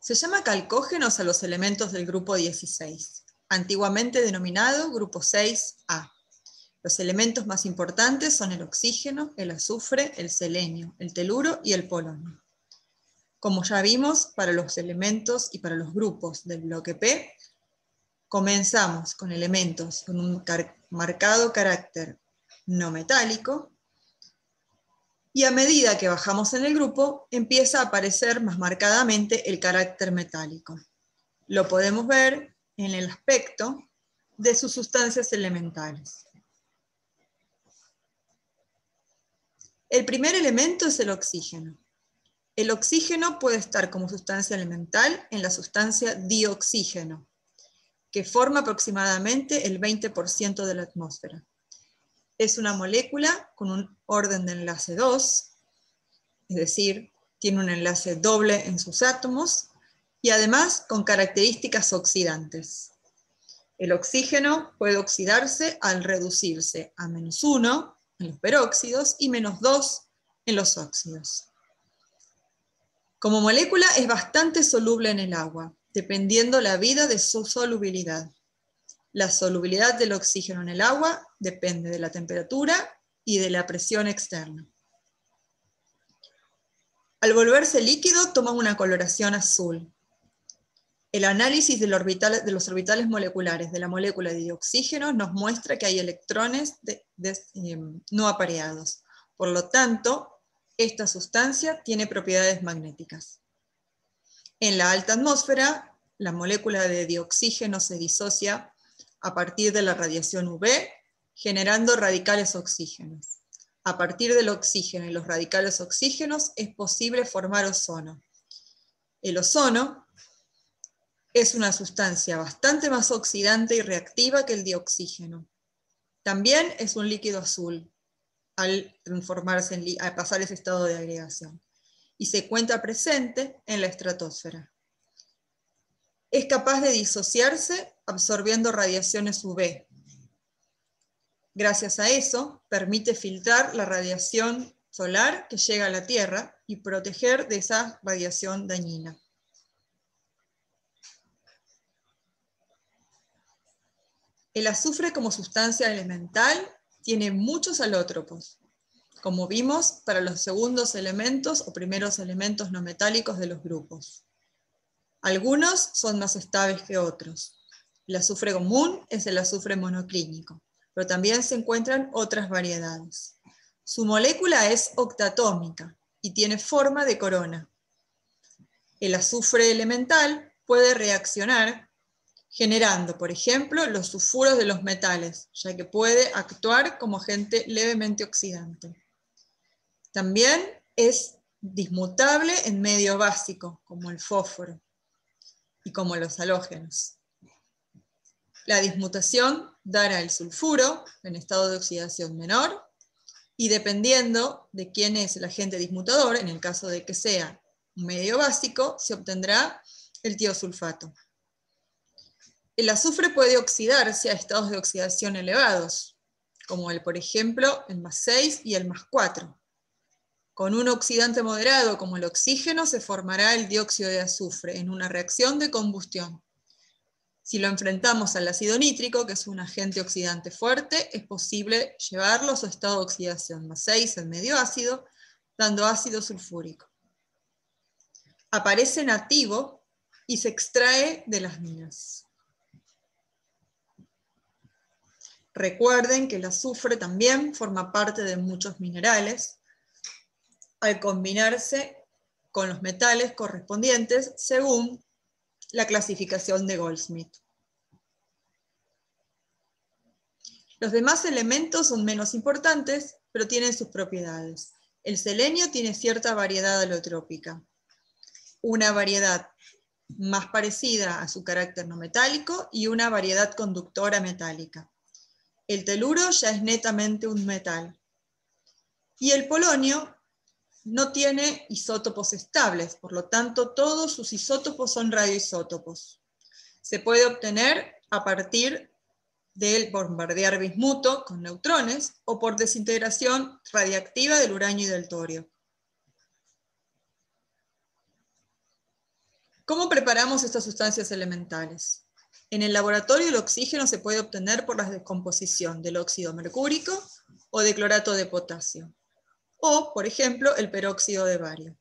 Se llama calcógenos a los elementos del grupo 16, antiguamente denominado grupo 6A. Los elementos más importantes son el oxígeno, el azufre, el selenio, el teluro y el polonio. Como ya vimos, para los elementos y para los grupos del bloque P, comenzamos con elementos con un marcado carácter no metálico, y a medida que bajamos en el grupo, empieza a aparecer más marcadamente el carácter metálico. Lo podemos ver en el aspecto de sus sustancias elementales. El primer elemento es el oxígeno. El oxígeno puede estar como sustancia elemental en la sustancia dioxígeno, que forma aproximadamente el 20% de la atmósfera. Es una molécula con un orden de enlace 2, es decir, tiene un enlace doble en sus átomos y además con características oxidantes. El oxígeno puede oxidarse al reducirse a -1 en los peróxidos y -2 en los óxidos. Como molécula es bastante soluble en el agua, dependiendo la vida de su solubilidad. La solubilidad del oxígeno en el agua depende de la temperatura y de la presión externa. Al volverse líquido toma una coloración azul. El análisis de los orbitales moleculares de la molécula de dioxígeno nos muestra que hay electrones no apareados. Por lo tanto, esta sustancia tiene propiedades magnéticas. En la alta atmósfera, la molécula de dioxígeno se disocia a partir de la radiación UV, generando radicales oxígenos. A partir del oxígeno y los radicales oxígenos es posible formar ozono. El ozono es una sustancia bastante más oxidante y reactiva que el dioxígeno. También es un líquido azul al transformarse al pasar ese estado de agregación, y se encuentra presente en la estratosfera. Es capaz de disociarse absorbiendo radiaciones UV. Gracias a eso, permite filtrar la radiación solar que llega a la Tierra y proteger de esa radiación dañina. El azufre como sustancia elemental tiene muchos alótropos, como vimos para los segundos elementos o primeros elementos no metálicos de los grupos. Algunos son más estables que otros. El azufre común es el azufre monoclínico, pero también se encuentran otras variedades. Su molécula es octatómica y tiene forma de corona. El azufre elemental puede reaccionar generando, por ejemplo, los sulfuros de los metales, ya que puede actuar como agente levemente oxidante. También es dismutable en medio básico, como el fósforo y como los halógenos. La dismutación dará el sulfuro en estado de oxidación menor, y dependiendo de quién es el agente dismutador, en el caso de que sea un medio básico, se obtendrá el tiosulfato. El azufre puede oxidarse a estados de oxidación elevados, como por ejemplo, el +6 y el +4. Con un oxidante moderado como el oxígeno se formará el dióxido de azufre en una reacción de combustión. Si lo enfrentamos al ácido nítrico, que es un agente oxidante fuerte, es posible llevarlo a su estado de oxidación +6 en medio ácido, dando ácido sulfúrico. Aparece nativo y se extrae de las minas. Recuerden que el azufre también forma parte de muchos minerales, al combinarse con los metales correspondientes según la clasificación de Goldsmith. Los demás elementos son menos importantes, pero tienen sus propiedades. El selenio tiene cierta variedad alotrópica, una variedad más parecida a su carácter no metálico y una variedad conductora metálica. El teluro ya es netamente un metal. Y el polonio no tiene isótopos estables, por lo tanto todos sus isótopos son radioisótopos. Se puede obtener a partir del bombardear bismuto con neutrones o por desintegración radiactiva del uranio y del torio. ¿Cómo preparamos estas sustancias elementales? En el laboratorio el oxígeno se puede obtener por la descomposición del óxido mercúrico o de clorato de potasio, o, por ejemplo, el peróxido de bario.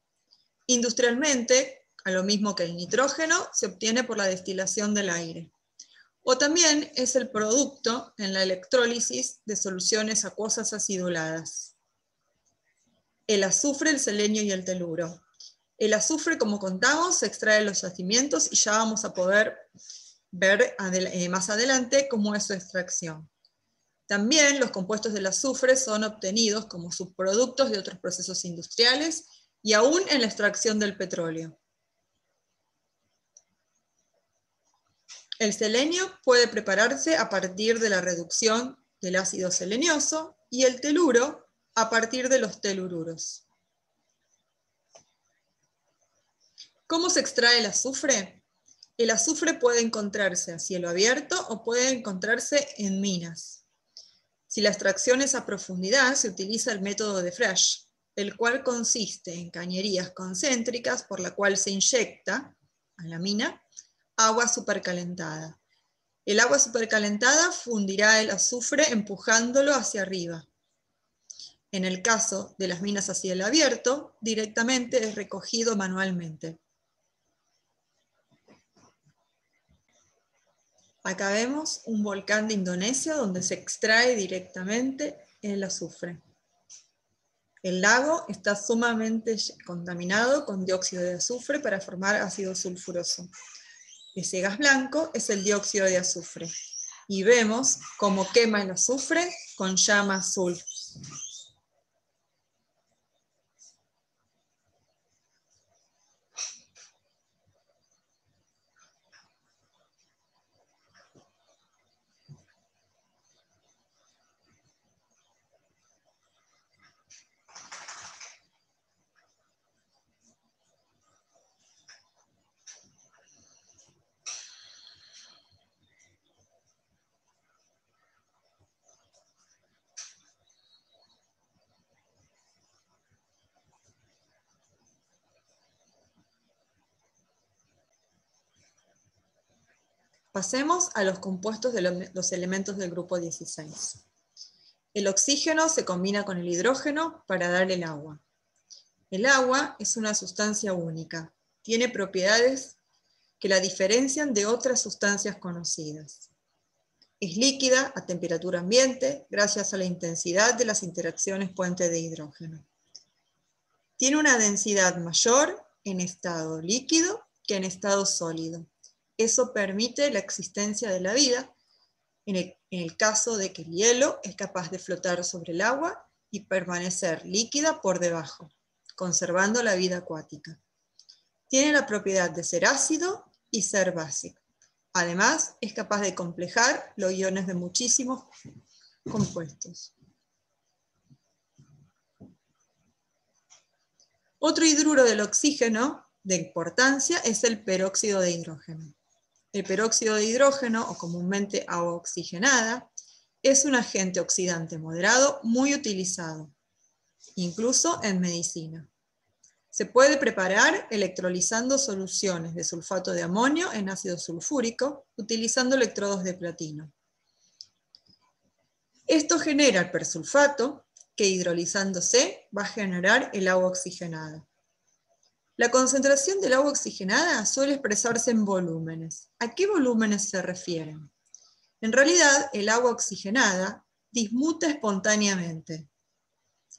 Industrialmente, a lo mismo que el nitrógeno, se obtiene por la destilación del aire. O también es el producto en la electrólisis de soluciones acuosas aciduladas. El azufre, el selenio y el teluro. El azufre, como contamos, se extrae de los yacimientos y ya vamos a poder ver más adelante cómo es su extracción. También los compuestos del azufre son obtenidos como subproductos de otros procesos industriales y aún en la extracción del petróleo. El selenio puede prepararse a partir de la reducción del ácido selenioso y el teluro a partir de los telururos. ¿Cómo se extrae el azufre? El azufre puede encontrarse a cielo abierto o puede encontrarse en minas. Si la extracción es a profundidad, se utiliza el método de Frasch, el cual consiste en cañerías concéntricas por la cual se inyecta a la mina agua supercalentada. El agua supercalentada fundirá el azufre empujándolo hacia arriba. En el caso de las minas a cielo abierto, directamente es recogido manualmente. Acá vemos un volcán de Indonesia donde se extrae directamente el azufre. El lago está sumamente contaminado con dióxido de azufre para formar ácido sulfuroso. Ese gas blanco es el dióxido de azufre. Y vemos cómo quema el azufre con llama azul. Pasemos a los compuestos de los elementos del grupo 16. El oxígeno se combina con el hidrógeno para dar el agua. El agua es una sustancia única. Tiene propiedades que la diferencian de otras sustancias conocidas. Es líquida a temperatura ambiente gracias a la intensidad de las interacciones puente de hidrógeno. Tiene una densidad mayor en estado líquido que en estado sólido. Eso permite la existencia de la vida en el caso de que el hielo es capaz de flotar sobre el agua y permanecer líquida por debajo, conservando la vida acuática. Tiene la propiedad de ser ácido y ser básico. Además, es capaz de complejar los iones de muchísimos compuestos. Otro hidruro del oxígeno de importancia es el peróxido de hidrógeno. El peróxido de hidrógeno, o comúnmente agua oxigenada, es un agente oxidante moderado muy utilizado, incluso en medicina. Se puede preparar electrolizando soluciones de sulfato de amonio en ácido sulfúrico, utilizando electrodos de platino. Esto genera el persulfato, que hidrolizándose va a generar el agua oxigenada. La concentración del agua oxigenada suele expresarse en volúmenes. ¿A qué volúmenes se refieren? En realidad, el agua oxigenada dismuta espontáneamente,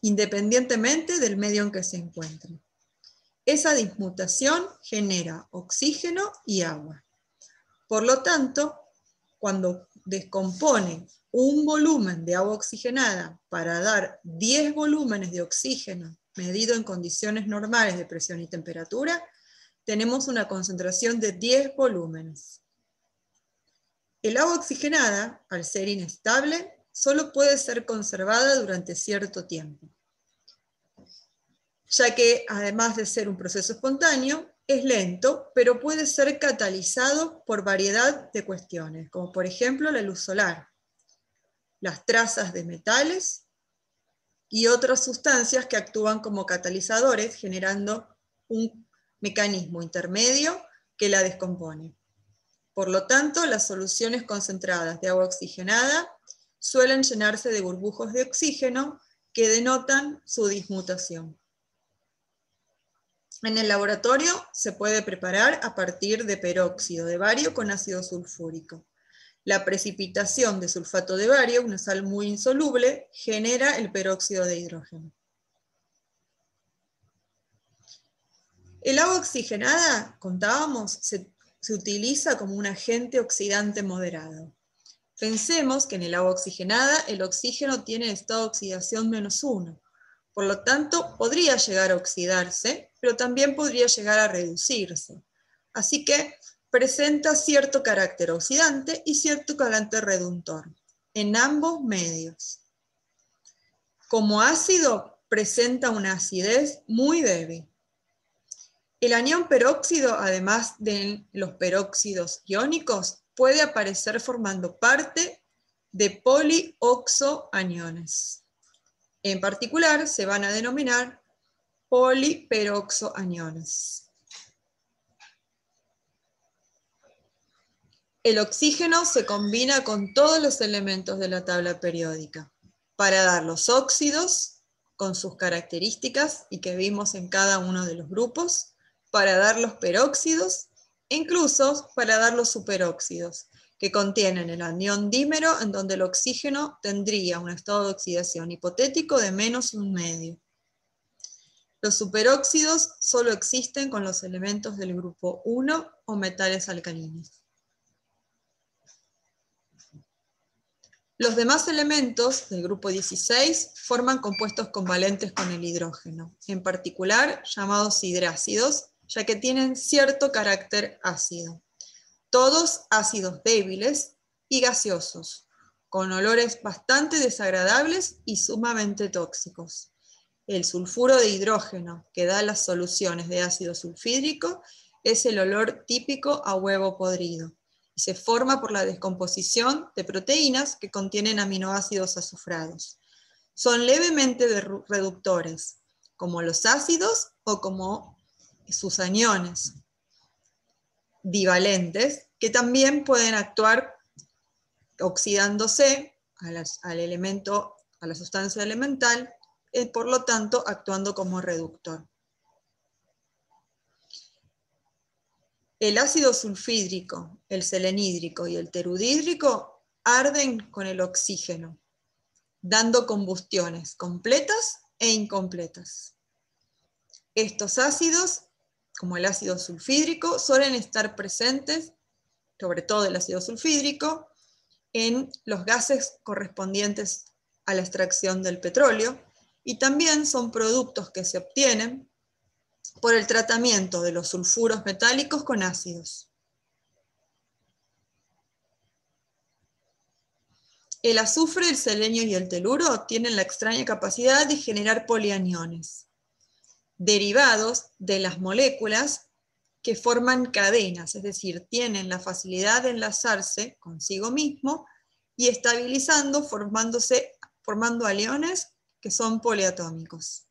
independientemente del medio en que se encuentre. Esa dismutación genera oxígeno y agua. Por lo tanto, cuando descompone un volumen de agua oxigenada para dar 10 volúmenes de oxígeno medido en condiciones normales de presión y temperatura, tenemos una concentración de 10 volúmenes. El agua oxigenada, al ser inestable, solo puede ser conservada durante cierto tiempo, ya que además de ser un proceso espontáneo, es lento, pero puede ser catalizado por variedad de cuestiones, como por ejemplo la luz solar, las trazas de metales y otras sustancias que actúan como catalizadores, generando un mecanismo intermedio que la descompone. Por lo tanto, las soluciones concentradas de agua oxigenada suelen llenarse de burbujos de oxígeno que denotan su dismutación. En el laboratorio se puede preparar a partir de peróxido de bario con ácido sulfúrico. La precipitación de sulfato de bario, una sal muy insoluble, genera el peróxido de hidrógeno. El agua oxigenada, contábamos, se utiliza como un agente oxidante moderado. Pensemos que en el agua oxigenada el oxígeno tiene estado de oxidación -1. Por lo tanto, podría llegar a oxidarse, pero también podría llegar a reducirse. Así que presenta cierto carácter oxidante y cierto carácter reductor en ambos medios. Como ácido, presenta una acidez muy débil. El anión peróxido, además de los peróxidos iónicos, puede aparecer formando parte de polioxoaniones. En particular, se van a denominar poliperoxoaniones. El oxígeno se combina con todos los elementos de la tabla periódica para dar los óxidos con sus características y que vimos en cada uno de los grupos, para dar los peróxidos e incluso para dar los superóxidos, que contienen el anión dímero, en donde el oxígeno tendría un estado de oxidación hipotético de -1,5. Los superóxidos solo existen con los elementos del grupo 1 o metales alcalinos. Los demás elementos del grupo 16 forman compuestos covalentes con el hidrógeno, en particular llamados hidrácidos, ya que tienen cierto carácter ácido. Todos ácidos débiles y gaseosos, con olores bastante desagradables y sumamente tóxicos. El sulfuro de hidrógeno, que da las soluciones de ácido sulfídrico, es el olor típico a huevo podrido y se forma por la descomposición de proteínas que contienen aminoácidos azufrados. Son levemente reductores, como los ácidos o como sus aniones divalentes, que también pueden actuar oxidándose a la sustancia elemental, por lo tanto actuando como reductor. El ácido sulfídrico, el selenhídrico y el terudídrico arden con el oxígeno, dando combustiones completas e incompletas. Estos ácidos, como el ácido sulfídrico, suelen estar presentes, sobre todo el ácido sulfídrico, en los gases correspondientes a la extracción del petróleo, y también son productos que se obtienen por el tratamiento de los sulfuros metálicos con ácidos. El azufre, el selenio y el teluro tienen la extraña capacidad de generar polianiones, derivados de las moléculas que forman cadenas, es decir, tienen la facilidad de enlazarse consigo mismo y estabilizando, formando aliones que son poliatómicos.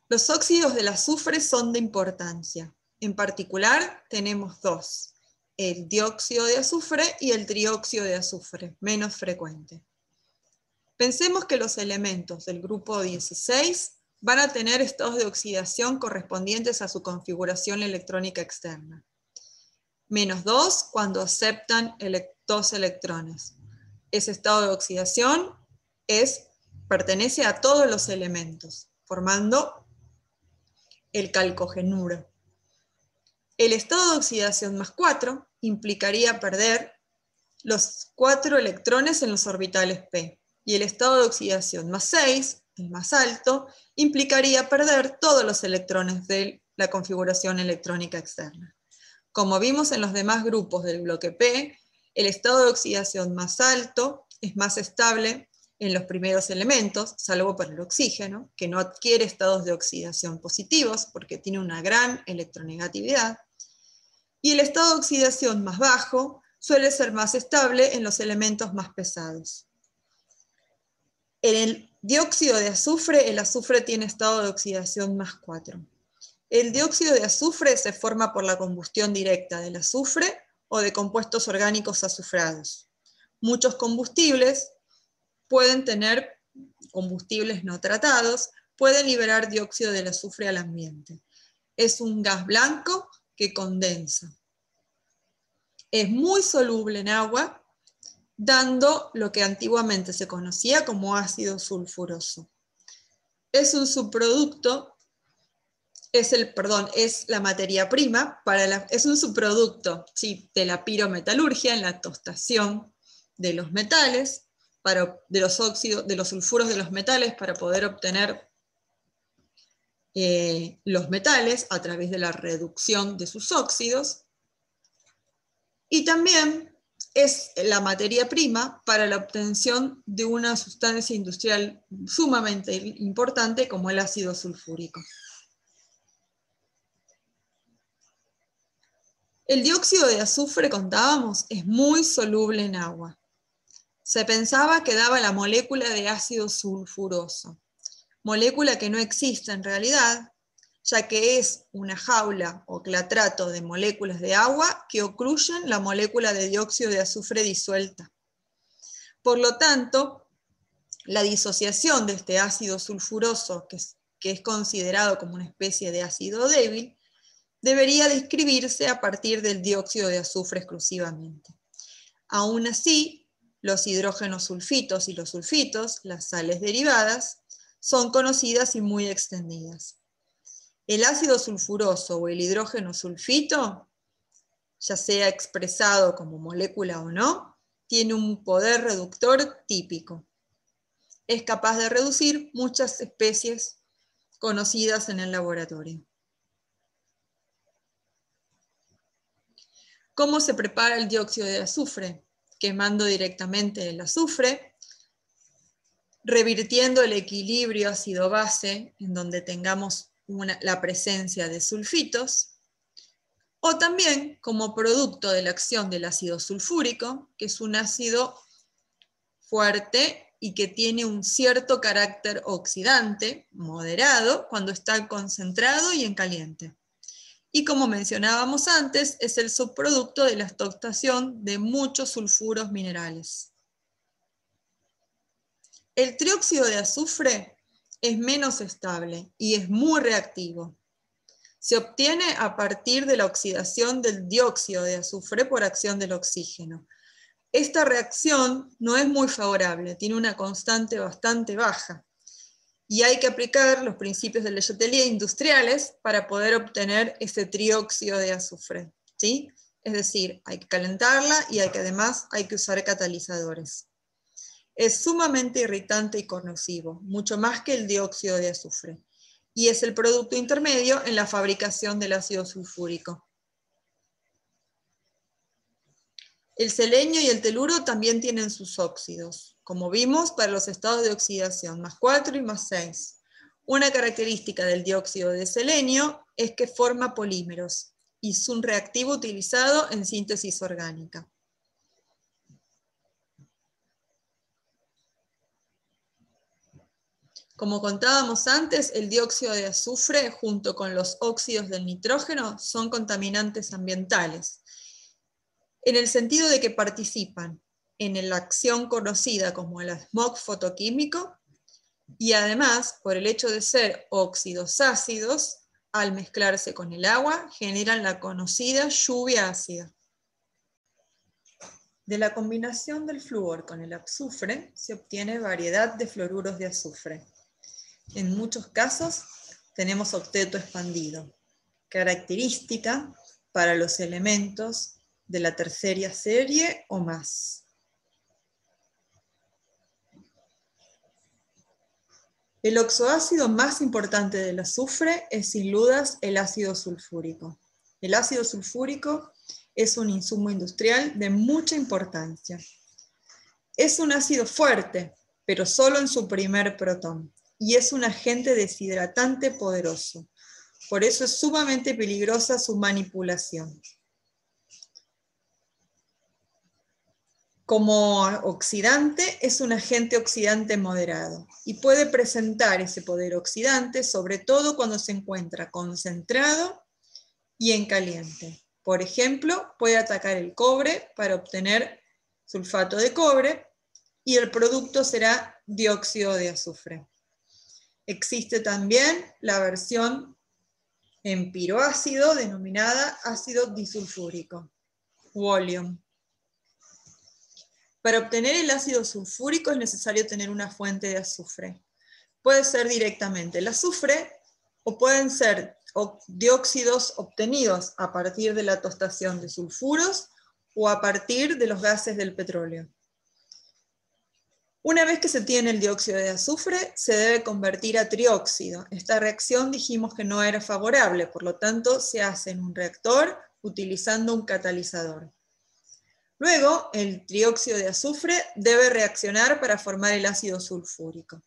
Los óxidos del azufre son de importancia. En particular, tenemos dos: el dióxido de azufre y el trióxido de azufre, menos frecuente. Pensemos que los elementos del grupo 16 van a tener estados de oxidación correspondientes a su configuración electrónica externa. -2 cuando aceptan 2 electrones. Ese estado de oxidación pertenece a todos los elementos, formando el calcogenuro. El estado de oxidación +4 implicaría perder los 4 electrones en los orbitales p, y el estado de oxidación +6, el más alto, implicaría perder todos los electrones de la configuración electrónica externa. Como vimos en los demás grupos del bloque P, el estado de oxidación más alto es más estable en los primeros elementos, salvo para el oxígeno, que no adquiere estados de oxidación positivos porque tiene una gran electronegatividad, y el estado de oxidación más bajo suele ser más estable en los elementos más pesados. En el Dióxido de azufre, el azufre tiene estado de oxidación +4. El dióxido de azufre se forma por la combustión directa del azufre o de compuestos orgánicos azufrados. Muchos combustibles pueden tener combustibles no tratados, pueden liberar dióxido del azufre al ambiente. Es un gas blanco que condensa. Es muy soluble en agua, dando lo que antiguamente se conocía como ácido sulfuroso. Es un subproducto, es la materia prima, es un subproducto, ¿sí?, de la pirometalurgia en la tostación de los metales, de los sulfuros de los metales para poder obtener los metales a través de la reducción de sus óxidos. Y también es la materia prima para la obtención de una sustancia industrial sumamente importante como el ácido sulfúrico. El dióxido de azufre, contábamos, es muy soluble en agua. Se pensaba que daba la molécula de ácido sulfuroso, molécula que no existe en realidad, ya que es una jaula o clatrato de moléculas de agua que ocluyen la molécula de dióxido de azufre disuelta. Por lo tanto, la disociación de este ácido sulfuroso, que es considerado como una especie de ácido débil, debería describirse a partir del dióxido de azufre exclusivamente. Aún así, los hidrógenos sulfitos y los sulfitos, las sales derivadas, son conocidas y muy extendidas. El ácido sulfuroso o el hidrógeno sulfito, ya sea expresado como molécula o no, tiene un poder reductor típico. Es capaz de reducir muchas especies conocidas en el laboratorio. ¿Cómo se prepara el dióxido de azufre? Quemando directamente el azufre, revirtiendo el equilibrio ácido-base en donde tengamos la presencia de sulfitos, o también como producto de la acción del ácido sulfúrico, que es un ácido fuerte y que tiene un cierto carácter oxidante, moderado, cuando está concentrado y en caliente. Y como mencionábamos antes, es el subproducto de la tostación de muchos sulfuros minerales. El trióxido de azufre es menos estable y es muy reactivo. Se obtiene a partir de la oxidación del dióxido de azufre por acción del oxígeno. Esta reacción no es muy favorable, tiene una constante bastante baja. Y hay que aplicar los principios de Le Chatelier industriales para poder obtener ese trióxido de azufre, ¿sí? Es decir, hay que calentarla y además hay que usar catalizadores. Es sumamente irritante y corrosivo, mucho más que el dióxido de azufre, y es el producto intermedio en la fabricación del ácido sulfúrico. El selenio y el teluro también tienen sus óxidos, como vimos para los estados de oxidación, +4 y +6. Una característica del dióxido de selenio es que forma polímeros y es un reactivo utilizado en síntesis orgánica. Como contábamos antes, el dióxido de azufre junto con los óxidos del nitrógeno son contaminantes ambientales, en el sentido de que participan en la acción conocida como el smog fotoquímico y además, por el hecho de ser óxidos ácidos, al mezclarse con el agua, generan la conocida lluvia ácida. De la combinación del flúor con el azufre se obtiene variedad de fluoruros de azufre. En muchos casos tenemos octeto expandido, característica para los elementos de la tercera serie o más. El oxoácido más importante del azufre es sin dudas el ácido sulfúrico. El ácido sulfúrico es un insumo industrial de mucha importancia. Es un ácido fuerte, pero solo en su primer protón, y es un agente deshidratante poderoso. Por eso es sumamente peligrosa su manipulación. Como oxidante, es un agente oxidante moderado y puede presentar ese poder oxidante, sobre todo cuando se encuentra concentrado y en caliente. Por ejemplo, puede atacar el cobre para obtener sulfato de cobre y el producto será dióxido de azufre. Existe también la versión en piroácido denominada ácido disulfúrico, Wollium. Para obtener el ácido sulfúrico es necesario tener una fuente de azufre. Puede ser directamente el azufre o pueden ser dióxidos obtenidos a partir de la tostación de sulfuros o a partir de los gases del petróleo. Una vez que se tiene el dióxido de azufre, se debe convertir a trióxido. Esta reacción dijimos que no era favorable, por lo tanto se hace en un reactor utilizando un catalizador. Luego, el trióxido de azufre debe reaccionar para formar el ácido sulfúrico.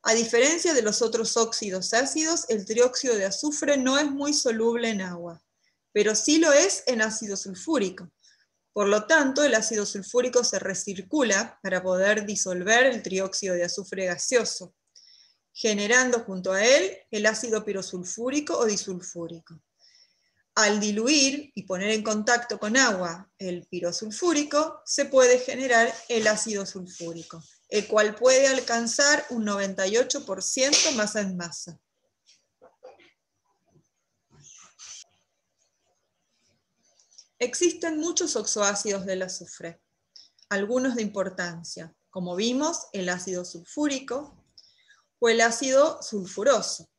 A diferencia de los otros óxidos ácidos, el trióxido de azufre no es muy soluble en agua, pero sí lo es en ácido sulfúrico. Por lo tanto, el ácido sulfúrico se recircula para poder disolver el trióxido de azufre gaseoso, generando junto a él el ácido pirosulfúrico o disulfúrico. Al diluir y poner en contacto con agua el pirosulfúrico, se puede generar el ácido sulfúrico, el cual puede alcanzar un 98% masa en masa. Existen muchos oxoácidos del azufre, algunos de importancia, como vimos, el ácido sulfúrico o el ácido sulfuroso.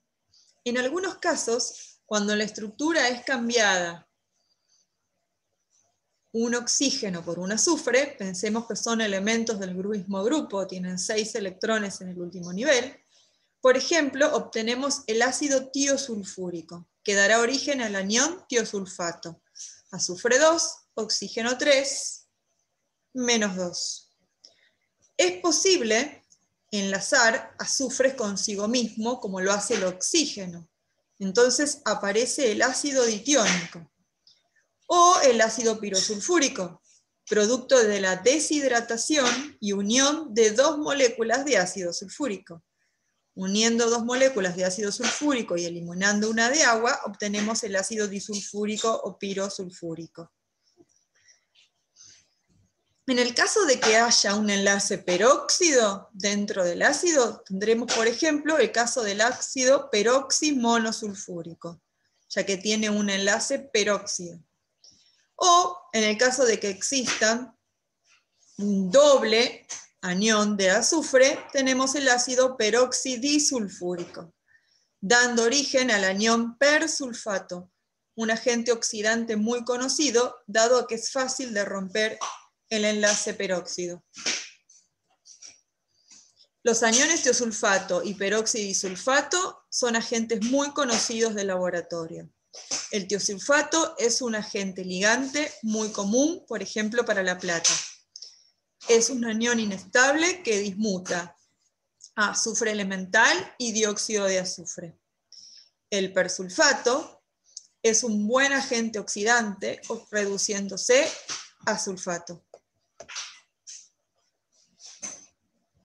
En algunos casos, cuando la estructura es cambiada un oxígeno por un azufre, pensemos que son elementos del mismo grupo, tienen 6 electrones en el último nivel. Por ejemplo, obtenemos el ácido tiosulfúrico, que dará origen al anión tiosulfato. Azufre 2, oxígeno 3, menos 2. Es posible enlazar azufres consigo mismo, como lo hace el oxígeno. Entonces aparece el ácido ditiónico. O el ácido pirosulfúrico, producto de la deshidratación y unión de 2 moléculas de ácido sulfúrico. Uniendo 2 moléculas de ácido sulfúrico y eliminando una de agua, obtenemos el ácido disulfúrico o pirosulfúrico. En el caso de que haya un enlace peróxido dentro del ácido, tendremos, por ejemplo, el caso del ácido peroximonosulfúrico, ya que tiene un enlace peróxido. O en el caso de que exista un doble anión de azufre, tenemos el ácido peroxidisulfúrico, dando origen al anión persulfato, un agente oxidante muy conocido, dado que es fácil de romper el enlace peróxido. Los aniones tiosulfato y peroxidisulfato son agentes muy conocidos de laboratorio. El tiosulfato es un agente ligante muy común, por ejemplo, para la plata. Es un anión inestable que dismuta a azufre elemental y dióxido de azufre. El persulfato es un buen agente oxidante, reduciéndose a sulfato.